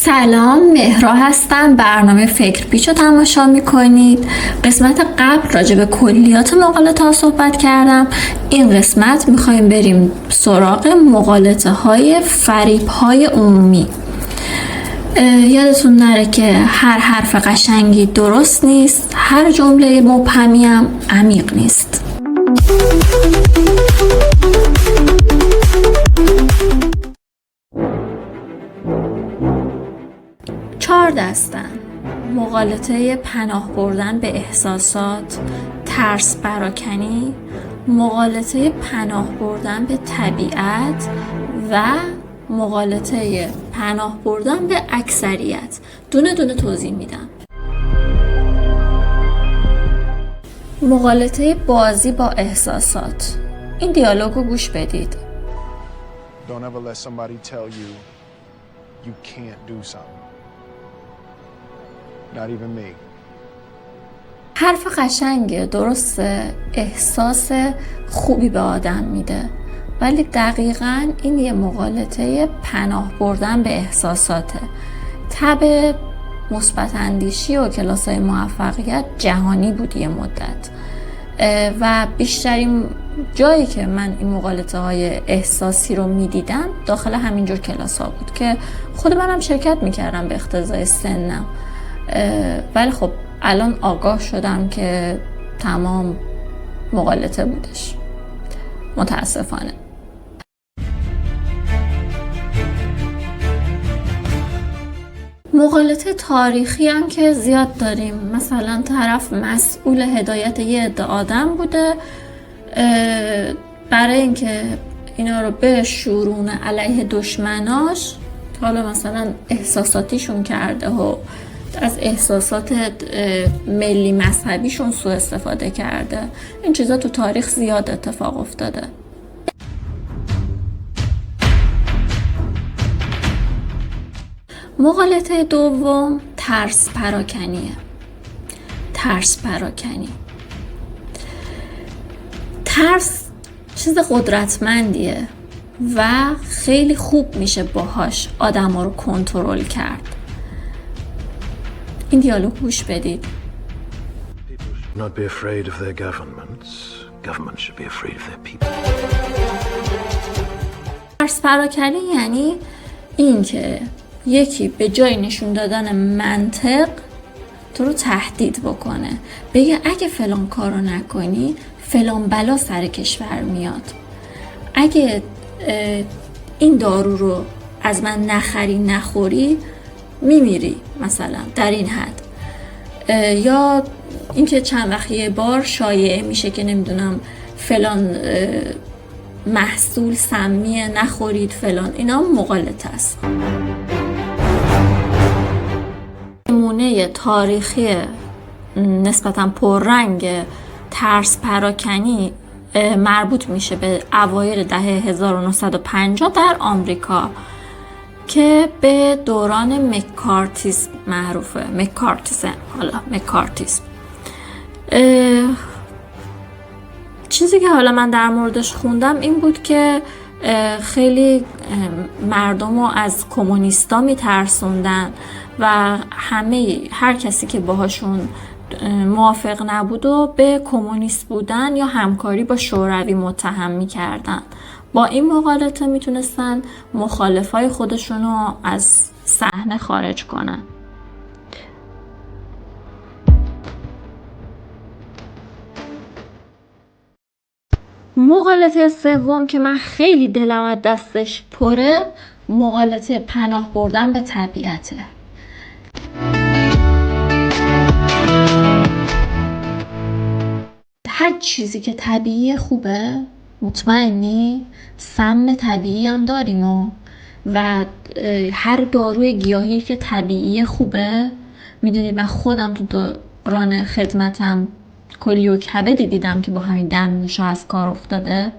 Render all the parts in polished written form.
سلام، مهرا هستم. برنامه فکر پیچ رو تماشا میکنید. قسمت قبل راجع به کلیات مقالطه ها صحبت کردم. این قسمت میخوایم بریم سراغ مقالطه های فریب های عمومی. یادتون نره که هر حرف قشنگی درست نیست، هر جمله مبهمی هم عمیق نیست. 4 دستن: مقالطه پناه بردن به احساسات، ترس پراکنی، مقالطه پناه بردن به طبیعت و مقالطه پناه بردن به اکثریت. دونه دونه توضیح میدم. مقالطه بازی با احساسات. این دیالوگو گوش بدید. Don't ever let somebody tell you you can't do something. Not even me. حرف قشنگه، درسته، احساس خوبی به آدم میده، ولی دقیقاً این یه مقالطه پناه بردن به احساساته. تب مثبت اندیشی و کلاس‌های موفقیت جهانی بود یه مدت و بیشترین جایی که من این مقالطه های احساسی رو میدیدم داخل همینجور کلاس ها بود که خود منم شرکت میکردم به اقتضای سنم، ولی خب الان آگاه شدم که تمام مقالطه بودش، متاسفانه. مقالطه تاریخی هم که زیاد داریم. مثلا طرف مسئول هدایت یه عده آدم بوده، برای اینکه اینا رو بشورونه علیه دشمناش، حالا مثلا احساساتیشون کرده و از احساسات ملی مذهبیشون سوء استفاده کرده. این چیزا تو تاریخ زیاد اتفاق افتاده. مقالطه دوم ترس پراکنیه. ترس پراکنی. ترس چیز قدرتمندیه و خیلی خوب میشه باهاش آدم ها رو کنترل کرد. این دیالوگ گوش بدید. Not be afraid of their governments. Governments should be afraid of their people. ترس پراکنی یعنی این که یکی به جای نشون دادن منطق تو رو تهدید بکنه، بگه اگه فلان کارو نکنی فلان بلا سر کشور میاد، اگه این دارو رو از من نخوری میمیری، مثلا در این حد. یا اینکه چند وقت یه بار شایعه میشه که نمیدونم فلان محصول سمیه نخورید فلان. اینا مقالطه است. نمونه تاریخی نسبتاً پررنگ ترس پراکنی مربوط میشه به اوایل دهه 1950 در آمریکا که به دوران مکارتیسم معروفه. مکارتیسم. چیزی که حالا من در موردش خوندم این بود که خیلی مردم رو از کمونیستا میترسوندن و هر کسی که باهاشون موافق نبود و به کمونیست بودن یا همکاری با شوروی متهم میکردن. با این مقالطه میتونستن مخالفای خودشون رو از صحنه خارج کنن. مقالطه سوم که من خیلی دلم از دستش پره، مقالطه پناه بردن به طبیعته. هر چیزی که طبیعی خوبه، مطمئنی؟ سم طبیعی هم داریم و هر داروی گیاهی که طبیعی خوبه. میدونی من خودم تو دوران خدمتم کلیه و کبدی دیدم که با همین درمونشا از کار افتاده.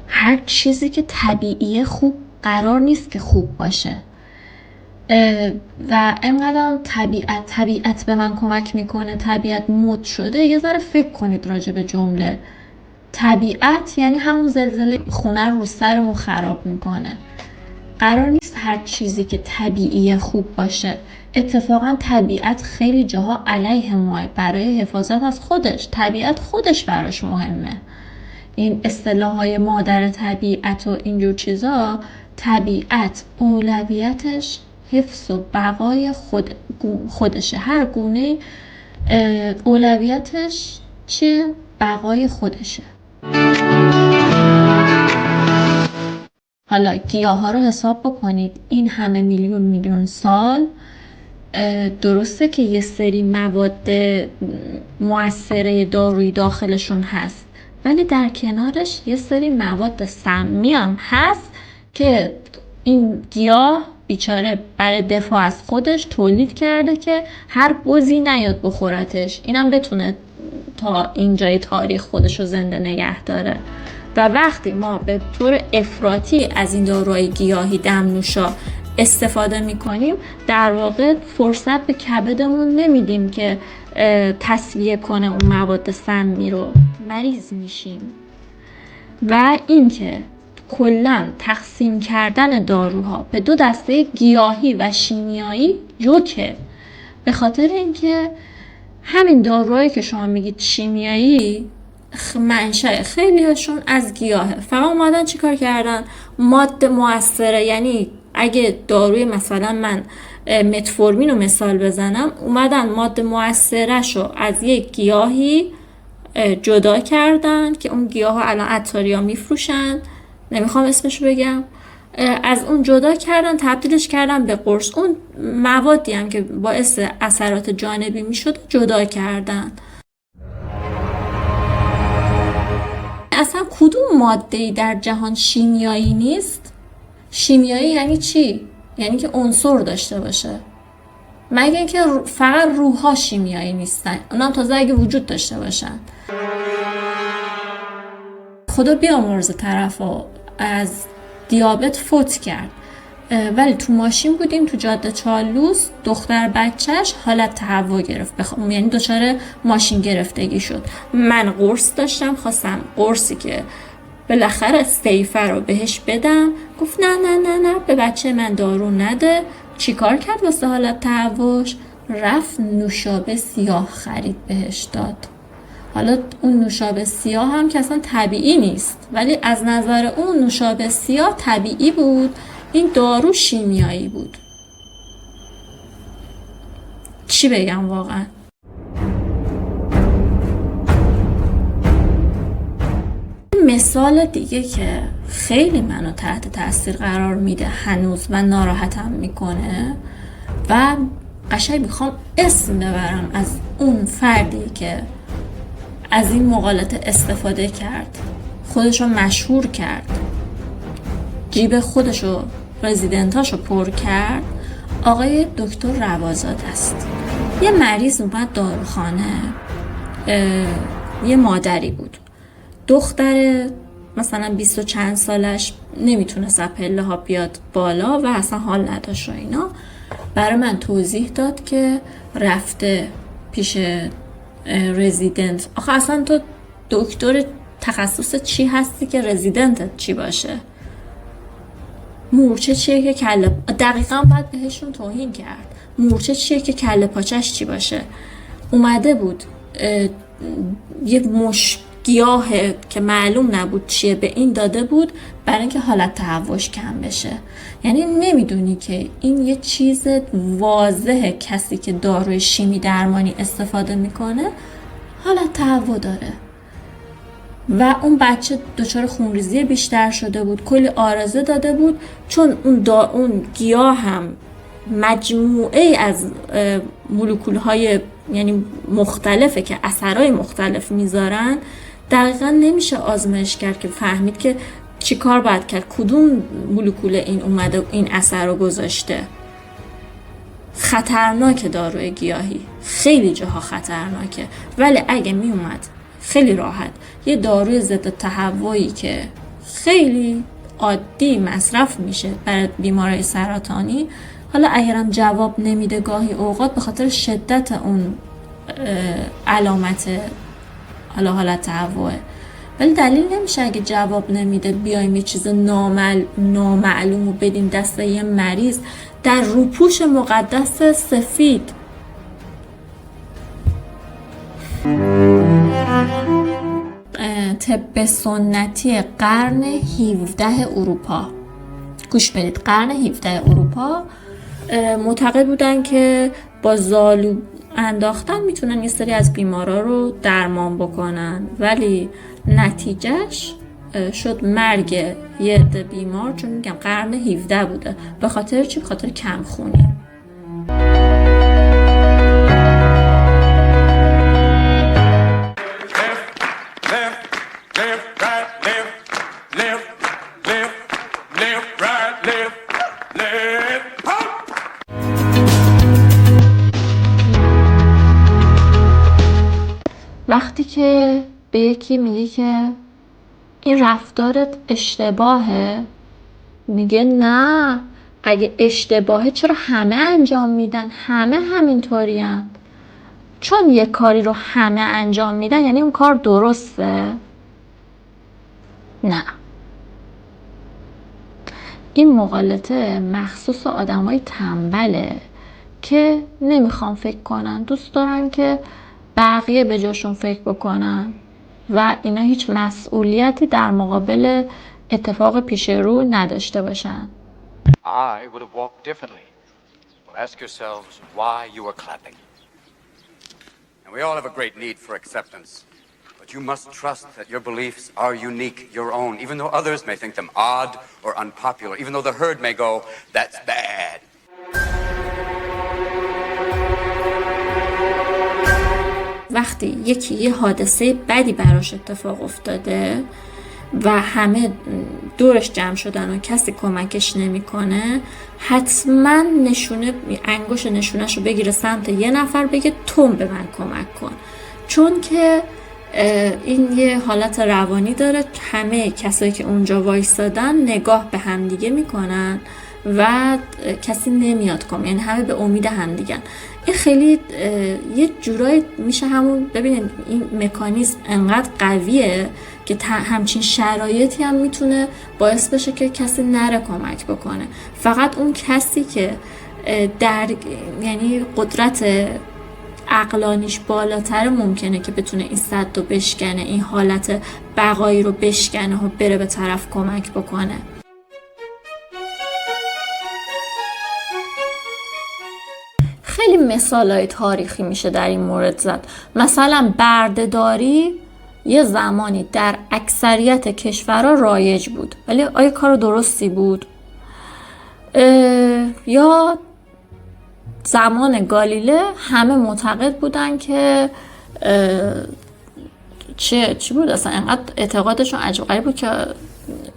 هر چیزی که طبیعی خوب قرار نیست که خوب باشه و اینقدر طبیعت به من کمک میکنه، طبیعت مد شده. یه ذره فکر کنید راجع به جمله طبیعت، یعنی همون زلزله خونه رو سرمون خراب میکنه. قرار نیست هر چیزی که طبیعی خوب باشه. اتفاقا طبیعت خیلی جاها علیه ما، برای حفاظت از خودش. طبیعت خودش براش مهمه. این اصطلاح‌های مادر طبیعت و اینجور چیزا، طبیعت اولویتش حفظ و بقای خودشه. هر گونه اولویتش چیه؟ بقای خودشه. حالا گیاه ها رو حساب بکنید، این همه میلیون سال درسته که یه سری مواد مؤثره دارویی داخلشون هست، ولی در کنارش یه سری مواد سمی هم هست که این گیاه بیچاره برای دفاع از خودش تولید کرده که هر بزی نیاد بخورتش، اینم بتونه تا اینجای تاریخ خودش رو زنده نگه داره. و وقتی ما به طور افراطی از این داروهای گیاهی دمنوشا استفاده میکنیم، در واقع فرصت به کبدمون نمیدیم که تصفیه کنه اون مواد سمی رو، مریض میشیم. و اینکه کلاً تقسیم کردن داروها به دو دسته گیاهی و شیمیایی جوکه، به خاطر اینکه همین داروهایی که شما میگید شیمیایی منشأ خیلی هاشون از گیاهه. فقط اومدن چیکار کردن؟ ماده مؤثره، یعنی اگه داروی مثلا من متفورمین رو مثال بزنم، اومدن ماده مؤثرش رو از یک گیاهی جدا کردن که اون گیاه ها الان عطاریا میفروشن، نمیخوام اسمشو بگم، از اون جدا کردن، تبدیلش کردن به قرص. اون موادی هم که باعث اثرات جانبی میشد جدا کردن. اصلا کدوم ماده‌ای در جهان شیمیایی نیست؟ شیمیایی یعنی چی؟ یعنی که عنصر داشته باشه. مگه اینکه فقط روح‌ها شیمیایی نیستن، اونم تازه اگه وجود داشته باشن. خدا بیامرزه طرفو از دیابت فوت کرد، ولی تو ماشین بودیم تو جاده چالوس، دختر بچهش حالت تهوع گرفت، یعنی دچار ماشین گرفتگی شد. من قرص داشتم، خواستم قرصی که بالاخره سیفه رو بهش بدم، گفت نه نه نه نه به بچه من دارو نده. چی کار کرد واسه حالت تهوعش؟ رفت نوشابه سیاه خرید بهش داد. حالا اون نوشابه سیاه هم که اصلا طبیعی نیست، ولی از نظر اون نوشابه سیاه طبیعی بود، این دارو شیمیایی بود. چی بگم واقعا؟ مثال دیگه که خیلی منو تحت تاثیر قرار میده هنوز و ناراحتم میکنه و قشنگ میخوام اسم ببرم از اون فردی که از این مقالطه استفاده کرد، خودشو مشهور کرد، جیب خودشو رزیدنتاشو پر کرد، آقای دکتر روازاده است. یه مریض اومد داروخانه، یه مادری بود، دختر مثلا 20 و چند سالش نمیتونست از پله ها بیاد بالا و اصلا حال نداشت و اینا. برای من توضیح داد که رفته پیش رزیدنت. آخه اصلا تو دکتر تخصص چی هستی که رزیدنتت چی باشه؟ مورچه چیه که کله، دقیقاً باید بهشون توهین کرد. مورچه چیه که کله پاچش چی باشه؟ اومده بود یه مش گیاه که معلوم نبود چیه به این داده بود برای اینکه حالت تهوعش کم بشه. یعنی نمیدونی که این یه چیز واضحه، کسی که داروی شیمی درمانی استفاده میکنه حالت تهوع داره. و اون بچه دچار خونریزی بیشتر شده بود، کلی آرزه داده بود، چون اون گیاه هم مجموعه از مولکول‌های یعنی مختلفه که اثرهای مختلف میذارن. دقیقا نمیشه آزمایش کرد که فهمید که چی کار باید کرد، کدوم مولکول این اومده این اثر رو گذاشته. خطرناک داروی گیاهی، خیلی جاها خطرناکه، ولی اگه می اومد خیلی راحت یه داروی ضد تهوعی که خیلی عادی مصرف میشه برای بیمارای سرطانی، حالا اگرم جواب نمیده گاهی اوقات به خاطر شدت اون علامت حالت تهوعه، ولی دلیل نمیشه اگه جواب نمیده بیایم یه چیز نامعلوم رو بدیم دست یه مریض در روپوش مقدس سفید. طب سنتی قرن 17 اروپا، گوش بدید، قرن 17 اروپا معتقد بودن که با زالو انداختن میتونن یه سری از بیمارا رو درمان بکنن، ولی نتیجهش شد مرگ یه عده بیمار، چون میگم قرن 17 بوده. به خاطر چی؟ به خاطر کمخونی. وقتی که به یکی میگی که این رفتارت اشتباهه، میگه نه، اگه اشتباهه چرا همه انجام میدن؟ همه همینطورین. چون یه کاری رو همه انجام میدن یعنی اون کار درسته؟ نه. این مغالطه مخصوص آدمای تنبله که نمیخوان فکر کنن، دوست دارن که بقیه به جاشون فکر بکنن و اینا هیچ مسئولیتی در مقابل اتفاق پیش رو نداشته باشن. I would have walked differently. Well, ask yourselves why you were clapping. And we all have a great need for acceptance. But you must trust that your beliefs are unique, your own, even though others may think them odd or unpopular, even though the herd may go, that's bad. وقتی یکی یه حادثه بدی براش اتفاق افتاده و همه دورش جمع شدن و کسی کمکش نمیکنه، حتما انگشت نشونش رو بگیره سمت یه نفر، بگه تو به من کمک کن. چون که این یه حالت روانی داره، همه کسایی که اونجا وایستادن نگاه به همدیگه میکنن و کسی نمیاد کمک، یعنی همه به امید همدیگن. این خیلی یه جورایی میشه همون، ببینید این مکانیزم انقدر قویه که همچین شرایطی هم میتونه باعث بشه که کسی نره کمک بکنه. فقط اون کسی که یعنی قدرت عقلانیش بالاتر ممکنه که بتونه این سد رو بشکنه، این حالت بقایی رو بشکنه و بره به طرف کمک بکنه. خیلی مثالای تاریخی میشه در این مورد زد. مثلا بردهداری یه زمانی در اکثریت کشورها رایج بود، ولی آیا کار درستی بود؟ یا زمان گالیله همه معتقد بودن که چی بود اصلا؟ انقدر اعتقادشون عجب غریب بود که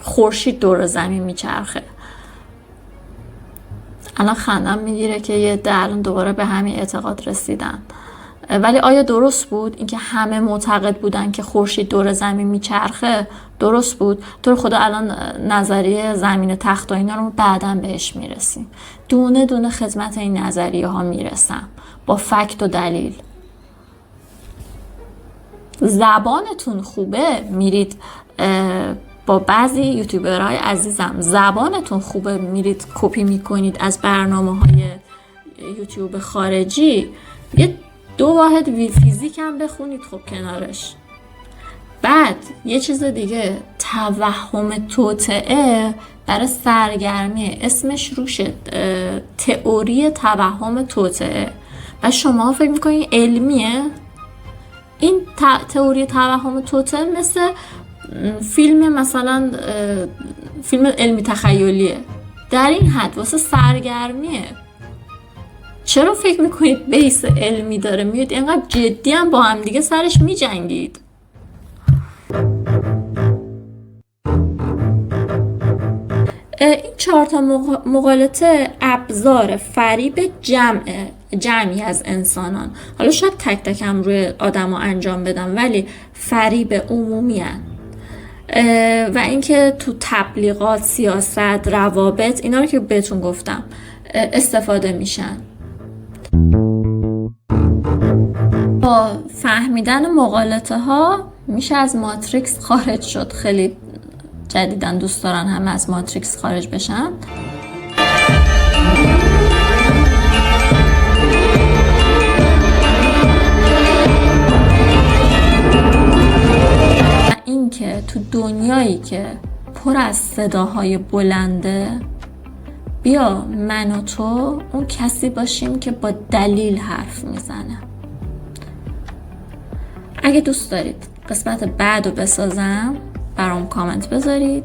خورشید دور زمین میچرخه. الان خندم میگیره که یه الان دوباره به همین اعتقاد رسیدن. ولی آیا درست بود اینکه همه معتقد بودن که خورشید دور زمین میچرخه؟ درست بود؟ تو خدا الان نظریه زمین تخت و اینا رو بعداً بهش میرسیم. دونه دونه خدمت این نظریه ها میرسم با فکت و دلیل. زبانتون خوبه، میرید با بعضی یوتیوبرهای عزیزم زبانتون خوبه میرید کپی میکنید از برنامه‌های یوتیوب خارجی، یه 2 واحد فیزیک هم بخونید خب کنارش. بعد یه چیز دیگه، توهم توطئه برای سرگرمی، اسمش روشه، تئوری توهم توطئه. و شما فکر میکنید علمیه؟ این تئوری توهم توطئه مثل فیلم، مثلا فیلم علمی تخیلیه، در این حد واسه سرگرمیه. چرا فکر میکنید بیس علمی داره؟ میاد اینقدر جدی هم با هم دیگه سرش میجنگید. این 4 تا مغالطه ابزار فریب جمعی از انسانان. حالا شاید تک تکم روی آدم ها انجام بدم، ولی فریب عمومی هن. و اینکه تو تبلیغات، سیاست، روابط، اینا رو که بهتون گفتم استفاده میشن. با فهمیدن مغالطه ها میشه از ماتریکس خارج شد. خیلی جدیدن دوست دارن همه از ماتریکس خارج بشن. این که تو دنیایی که پر از صداهای بلنده، بیا من و تو اون کسی باشیم که با دلیل حرف میزنه. اگه دوست دارید قسمت بعد رو بسازم برام کامنت بذارید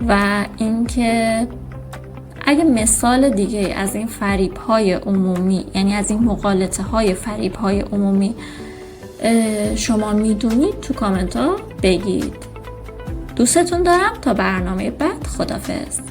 و اینکه اگه مثال دیگه از این فریب‌های عمومی، یعنی از این مغالطه‌های فریب‌های عمومی شما میدونید تو کامنت ها بگید. دوستتون دارم. تا برنامه بعد، خداحافظ.